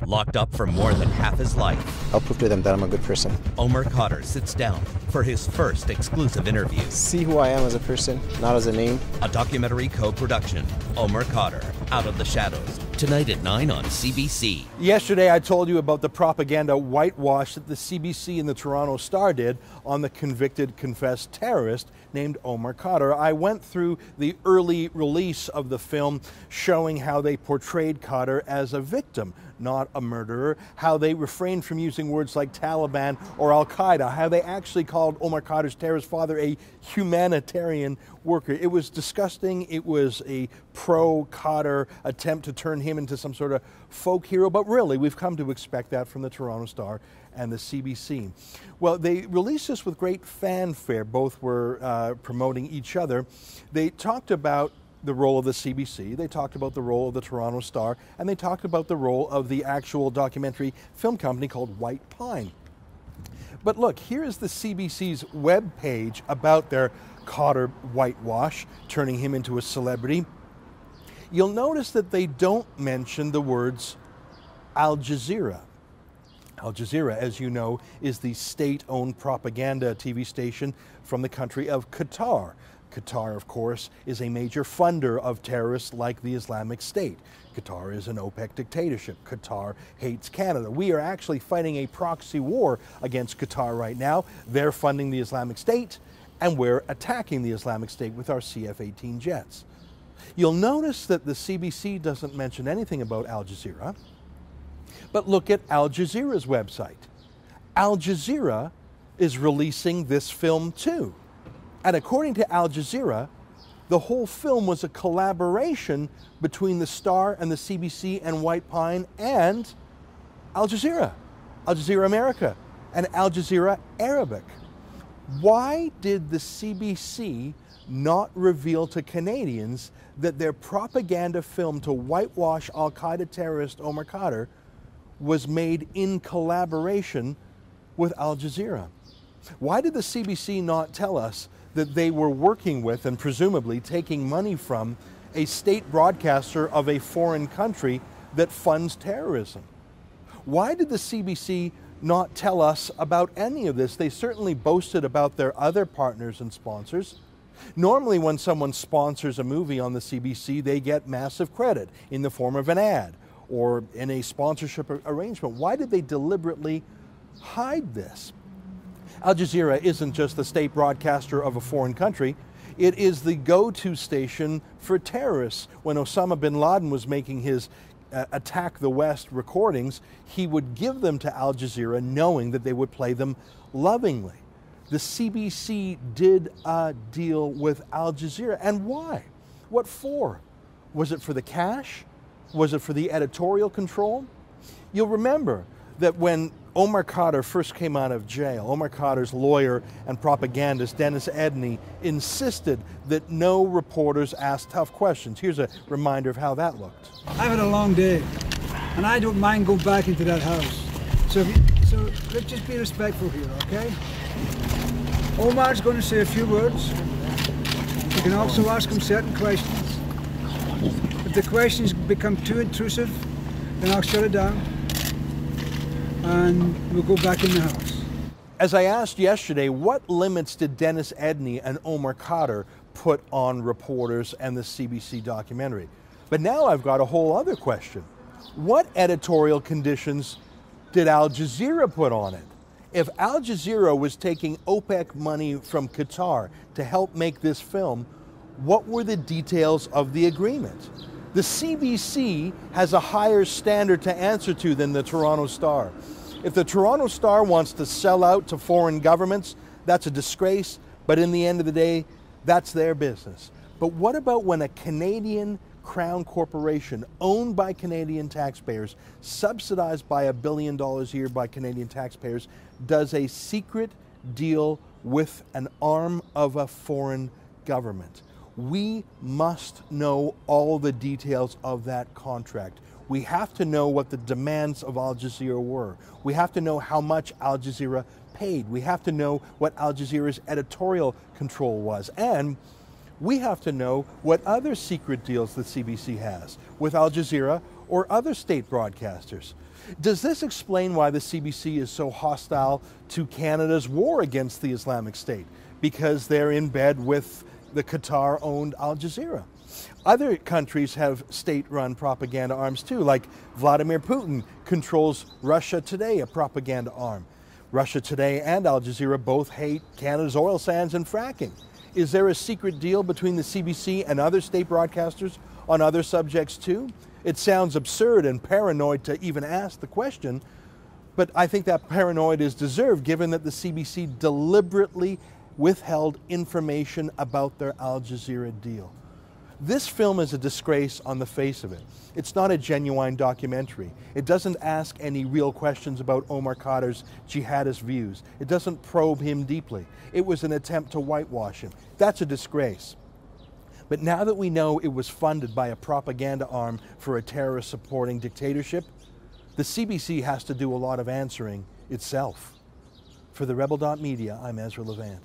Locked up for more than half his life, I'll prove to them that I'm a good person. Omar Khadr sits down for his first exclusive interview. See who I am as a person, not as a name. A documentary co-production. Omar Khadr, Out of the Shadows. Tonight at 9 on CBC. Yesterday I told you about the propaganda whitewash that the CBC and the Toronto Star did on the convicted confessed terrorist named Omar Khadr. I went through the early release of the film showing how they portrayed Khadr as a victim, not a murderer, how they refrained from using words like Taliban or Al-Qaeda, how they actually called Omar Khadr's terrorist father a humanitarian worker. It was disgusting. It was a pro-Khadr attempt to turn him into some sort of folk hero, but really we've come to expect that from the Toronto Star and the CBC. Well, they released this with great fanfare. Both were promoting each other. They talked about the role of the CBC, they talked about the role of the Toronto Star, and they talked about the role of the actual documentary film company called White Pine. But look, here is the CBC's webpage about their Khadr whitewash, turning him into a celebrity. You'll notice that they don't mention the words Al Jazeera. Al Jazeera, as you know, is the state-owned propaganda TV station from the country of Qatar. Qatar, of course, is a major funder of terrorists like the Islamic State. Qatar is an OPEC dictatorship. Qatar hates Canada. We are actually fighting a proxy war against Qatar right now. They're funding the Islamic State, and we're attacking the Islamic State with our CF-18 jets. You'll notice that the CBC doesn't mention anything about Al Jazeera, but look at Al Jazeera's website. Al Jazeera is releasing this film too. And according to Al Jazeera, the whole film was a collaboration between the Star and the CBC and White Pine and Al Jazeera America, and Al Jazeera Arabic. Why did the CBC not reveal to Canadians that their propaganda film to whitewash Al-Qaeda terrorist Omar Khadr was made in collaboration with Al Jazeera? Why did the CBC not tell us that they were working with and presumably taking money from a state broadcaster of a foreign country that funds terrorism? Why did the CBC not tell us about any of this? They certainly boasted about their other partners and sponsors. Normally when someone sponsors a movie on the CBC, they get massive credit in the form of an ad or in a sponsorship arrangement. Why did they deliberately hide this? Al Jazeera isn't just the state broadcaster of a foreign country. It is the go-to station for terrorists. When Osama bin Laden was making his Attack the West recordings, he would give them to Al Jazeera knowing that they would play them lovingly. The CBC did a deal with Al Jazeera. And why? What for? Was it for the cash? Was it for the editorial control? You'll remember that when Omar Khadr first came out of jail, Omar Khadr's lawyer and propagandist Dennis Edney insisted that no reporters ask tough questions. Here's a reminder of how that looked. I've had a long day, and I don't mind going back into that house. So let's just be respectful here, okay? Omar's going to say a few words. You can also ask him certain questions. If the questions become too intrusive, then I'll shut it down, and we'll go back in the house. As I asked yesterday, what limits did Dennis Edney and Omar Khadr put on reporters and the CBC documentary? But now I've got a whole other question. What editorial conditions did Al Jazeera put on it? If Al Jazeera was taking OPEC money from Qatar to help make this film, what were the details of the agreement? The CBC has a higher standard to answer to than the Toronto Star. If the Toronto Star wants to sell out to foreign governments, that's a disgrace, but in the end of the day, that's their business. But what about when a Canadian Crown corporation owned by Canadian taxpayers, subsidized by $1 billion a year by Canadian taxpayers, does a secret deal with an arm of a foreign government? We must know all the details of that contract. We have to know what the demands of Al Jazeera were. We have to know how much Al Jazeera paid. We have to know what Al Jazeera's editorial control was. And we have to know what other secret deals the CBC has with Al Jazeera or other state broadcasters. Does this explain why the CBC is so hostile to Canada's war against the Islamic State? Because they're in bed with the Qatar-owned Al Jazeera. Other countries have state-run propaganda arms too, like Vladimir Putin controls Russia Today, a propaganda arm. Russia Today and Al Jazeera both hate Canada's oil sands and fracking. Is there a secret deal between the CBC and other state broadcasters on other subjects too? It sounds absurd and paranoid to even ask the question, but I think that paranoid is deserved given that the CBC deliberately withheld information about their Al Jazeera deal. This film is a disgrace on the face of it. It's not a genuine documentary. It doesn't ask any real questions about Omar Khadr's jihadist views. It doesn't probe him deeply. It was an attempt to whitewash him. That's a disgrace. But now that we know it was funded by a propaganda arm for a terrorist-supporting dictatorship, the CBC has to do a lot of answering itself. For TheRebel.media, I'm Ezra Levant.